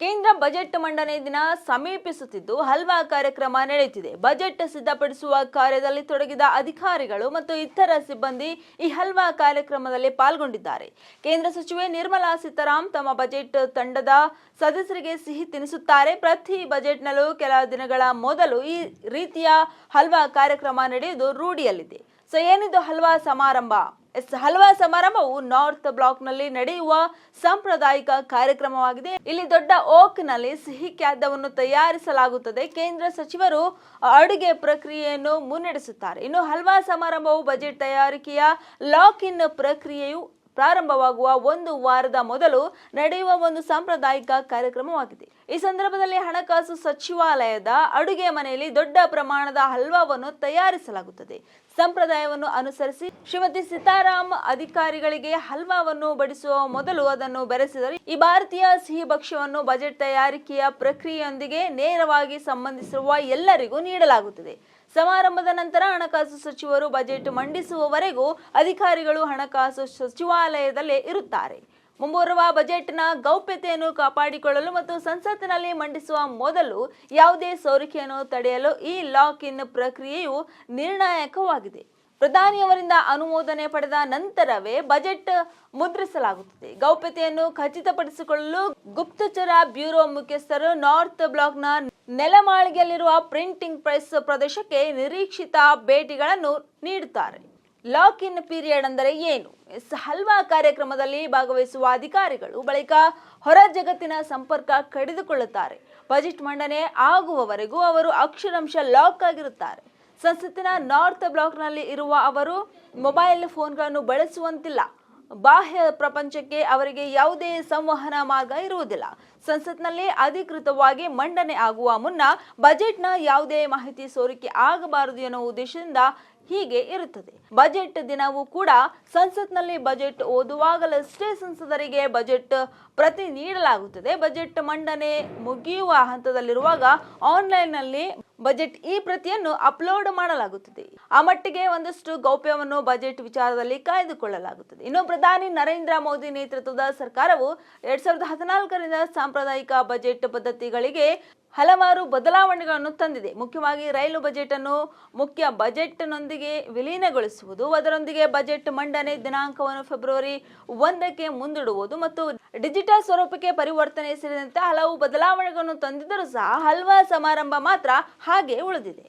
ಕೇಂದ್ರ ಬಜೆಟ್ ಮಂಡನೆ ದಿನ ಸಮೀಪಿಸುತ್ತಿದ್ದು ಹಲ್ವಾ ಕಾರ್ಯಕ್ರಮ ನಡೆಯುತ್ತಿದೆ. ಬಜೆಟ್ ಸಿದ್ಧಪಡಿಸುವ ಕಾರ್ಯದಲ್ಲಿ ತೊಡಗಿದ ಅಧಿಕಾರಿಗಳು ಮತ್ತು ಇತರ ಸಿಬ್ಬಂದಿ ಈ ಹಲ್ವಾ ಕಾರ್ಯಕ್ರಮದಲ್ಲಿ ಪಾಲ್ಗೊಂಡಿದ್ದಾರೆ. ಕೇಂದ್ರ ಸಚಿವೆ ನಿರ್ಮಲಾ ಸೀತಾರಾಮನ್ ತಮ್ಮ ಬಜೆಟ್ ತಂಡದ ಸದಸ್ಯರಿಗೆ ಸಿಹಿ ತಿನ್ನಿಸುತ್ತಾರೆ. ಪ್ರತಿ ಬಜೆಟ್ನಲ್ಲೂ ಕೆಲ ದಿನಗಳ ಮೊದಲು ಈ ರೀತಿಯ ಹಲ್ವಾ ಕಾರ್ಯಕ್ರಮ ನಡೆಯುವುದು ರೂಢಿಯಲ್ಲಿದೆ. ಸೊ ಏನಿದು ಹಲ್ವಾ ಸಮಾರಂಭ? ಹಲ್ವಾ ಸಮಾರಂಭವು ನಾರ್ತ್ ಬ್ಲಾಕ್ನಲ್ಲಿ ನಡೆಯುವ ಸಾಂಪ್ರದಾಯಿಕ ಕಾರ್ಯಕ್ರಮವಾಗಿದೆ. ಇಲ್ಲಿ ದೊಡ್ಡ ಓಕ್ನಲ್ಲಿ ಸಿಹಿ ಖಾದ್ಯವನ್ನು ತಯಾರಿಸಲಾಗುತ್ತದೆ. ಕೇಂದ್ರ ಸಚಿವರು ಅಡುಗೆ ಪ್ರಕ್ರಿಯೆಯನ್ನು ಮುನ್ನಡೆಸುತ್ತಾರೆ. ಇನ್ನು ಹಲ್ವಾ ಸಮಾರಂಭವು ಬಜೆಟ್ ತಯಾರಿಕೆಯ ಲಾಕ್ ಇನ್ ಪ್ರಕ್ರಿಯೆಯು ಪ್ರಾರಂಭವಾಗುವ ಒಂದು ವಾರದ ಮೊದಲು ನಡೆಯುವ ಒಂದು ಸಾಂಪ್ರದಾಯಿಕ ಕಾರ್ಯಕ್ರಮವಾಗಿದೆ. ಈ ಸಂದರ್ಭದಲ್ಲಿ ಹಣಕಾಸು ಸಚಿವಾಲಯದ ಅಡುಗೆ ಮನೆಯಲ್ಲಿ ದೊಡ್ಡ ಪ್ರಮಾಣದ ಹಲ್ವಾವನ್ನು ತಯಾರಿಸಲಾಗುತ್ತದೆ. ಸಂಪ್ರದಾಯವನ್ನು ಅನುಸರಿಸಿ ಶ್ರೀಮತಿ ಸೀತಾರಾಮ್ ಅಧಿಕಾರಿಗಳಿಗೆ ಹಲ್ವಾವನ್ನು ಬಡಿಸುವ ಮೊದಲು ಅದನ್ನು ಬೆರೆಸಿದರು. ಈ ಭಾರತೀಯ ಸಿಹಿ ಭಕ್ಷ್ಯವನ್ನು ಬಜೆಟ್ ತಯಾರಿಕೆಯ ಪ್ರಕ್ರಿಯೆಯೊಂದಿಗೆ ನೇರವಾಗಿ ಸಂಬಂಧಿಸಿರುವ ಎಲ್ಲರಿಗೂ ನೀಡಲಾಗುತ್ತದೆ. ಸಮಾರಂಭದ ನಂತರ ಹಣಕಾಸು ಸಚಿವರು ಬಜೆಟ್ ಮಂಡಿಸುವವರೆಗೂ ಅಧಿಕಾರಿಗಳು ಹಣಕಾಸು ಸಚಿವಾಲಯದಲ್ಲೇ ಇರುತ್ತಾರೆ. ಮುಂಬರುವ ಬಜೆಟ್ನ ಗೌಪ್ಯತೆಯನ್ನು ಕಾಪಾಡಿಕೊಳ್ಳಲು ಮತ್ತು ಸಂಸತ್ತಿನಲ್ಲಿ ಮಂಡಿಸುವ ಮೊದಲು ಯಾವುದೇ ಸೋರಿಕೆಯನ್ನು ತಡೆಯಲು ಈ ಲಾಕ್ ಇನ್ ಪ್ರಕ್ರಿಯೆಯು ನಿರ್ಣಾಯಕವಾಗಿದೆ. ಪ್ರಧಾನಿಯವರಿಂದ ಅನುಮೋದನೆ ಪಡೆದ ನಂತರವೇ ಬಜೆಟ್ ಮುದ್ರಿಸಲಾಗುತ್ತದೆ. ಗೌಪ್ಯತೆಯನ್ನು ಖಚಿತಪಡಿಸಿಕೊಳ್ಳಲು ಗುಪ್ತಚರ ಬ್ಯೂರೋ ಮುಖ್ಯಸ್ಥರು ನಾರ್ತ್ ಬ್ಲಾಕ್ನ ನೆಲಮಾಳಿಗೆಯಲ್ಲಿರುವ ಪ್ರಿಂಟಿಂಗ್ ಪ್ರೆಸ್ ಪ್ರದೇಶಕ್ಕೆ ನಿರೀಕ್ಷಿತ ಭೇಟಿಗಳನ್ನು ನೀಡುತ್ತಾರೆ. ಲಾಕ್ ಇನ್ ಪೀರಿಯಡ್ ಅಂದರೆ ಏನು? ಹಲ್ವಾ ಕಾರ್ಯಕ್ರಮದಲ್ಲಿ ಭಾಗವಹಿಸುವ ಅಧಿಕಾರಿಗಳು ಬಳಿಕ ಹೊರ ಜಗತ್ತಿನ ಸಂಪರ್ಕ ಕಡಿದುಕೊಳ್ಳುತ್ತಾರೆ. ಬಜೆಟ್ ಮಂಡನೆ ಆಗುವವರೆಗೂ ಅವರು ಅಕ್ಷರಾಂಶ ಲಾಕ್ ಆಗಿರುತ್ತಾರೆ. ಸಂಸತ್ತಿನ ನಾರ್ತ್ ಬ್ಲಾಕ್ನಲ್ಲಿ ಇರುವ ಅವರು ಮೊಬೈಲ್ ಫೋನ್ಗಳನ್ನು ಬಳಸುವಂತಿಲ್ಲ. ಬಾಹ್ಯ ಪ್ರಪಂಚಕ್ಕೆ ಅವರಿಗೆ ಯಾವುದೇ ಸಂವಹನ ಮಾರ್ಗ ಇರುವುದಿಲ್ಲ. ಸಂಸತ್ನಲ್ಲಿ ಅಧಿಕೃತವಾಗಿ ಮಂಡನೆ ಆಗುವ ಮುನ್ನ ಬಜೆಟ್ನ ಯಾವುದೇ ಮಾಹಿತಿ ಸೋರಿಕೆ ಆಗಬಾರದು ಎನ್ನುವ ಉದ್ದೇಶದಿಂದ ಹೀಗೆ ಇರುತ್ತದೆ. ಬಜೆಟ್ ದಿನವೂ ಕೂಡ ಸಂಸತ್ನಲ್ಲಿ ಬಜೆಟ್ ಓದುವಾಗಲಷ್ಟೇ ಸಂಸದರಿಗೆ ಬಜೆಟ್ ಪ್ರತಿ ನೀಡಲಾಗುತ್ತದೆ. ಬಜೆಟ್ ಮಂಡನೆ ಮುಗಿಯುವ ಹಂತದಲ್ಲಿರುವಾಗ ಆನ್ಲೈನ್ನಲ್ಲಿ ಬಜೆಟ್ ಈ ಪ್ರತಿಯನ್ನು ಅಪ್ಲೋಡ್ ಮಾಡಲಾಗುತ್ತದೆ. ಆ ಮಟ್ಟಿಗೆ ಒಂದಷ್ಟು ಗೌಪ್ಯವನ್ನು ಬಜೆಟ್ ವಿಚಾರದಲ್ಲಿ ಕಾಯ್ದುಕೊಳ್ಳಲಾಗುತ್ತದೆ. ಇನ್ನು ಪ್ರಧಾನಿ ನರೇಂದ್ರ ಮೋದಿ ನೇತೃತ್ವದ ಸರ್ಕಾರವು 2014ರಿಂದ ಸಾಂಪ್ರದಾಯಿಕ ಬಜೆಟ್ ಪದ್ಧತಿಗಳಿಗೆ ಹಲವಾರು ಬದಲಾವಣೆಗಳನ್ನು ತಂದಿದೆ. ಮುಖ್ಯವಾಗಿ ರೈಲು ಬಜೆಟ್ ಅನ್ನು ಮುಖ್ಯ ಬಜೆಟ್ನೊಂದಿಗೆ ವಿಲೀನಗೊಳಿಸುವುದು, ಅದರೊಂದಿಗೆ ಬಜೆಟ್ ಮಂಡನೆ ದಿನಾಂಕವನ್ನು ಫೆಬ್ರವರಿ 1ಕ್ಕೆ ಮುಂದೂಡುವುದು ಮತ್ತು ಡಿಜಿಟಲ್ ಸ್ವರೂಪಕ್ಕೆ ಪರಿವರ್ತನೆ ಸೇರಿದಂತೆ ಹಲವು ಬದಲಾವಣೆಗಳನ್ನು ತಂದಿದ್ದರೂ ಸಹ ಹಲ್ವಾ ಸಮಾರಂಭ ಮಾತ್ರ ಹಾಗೆ ಉಳಿದಿದೆ.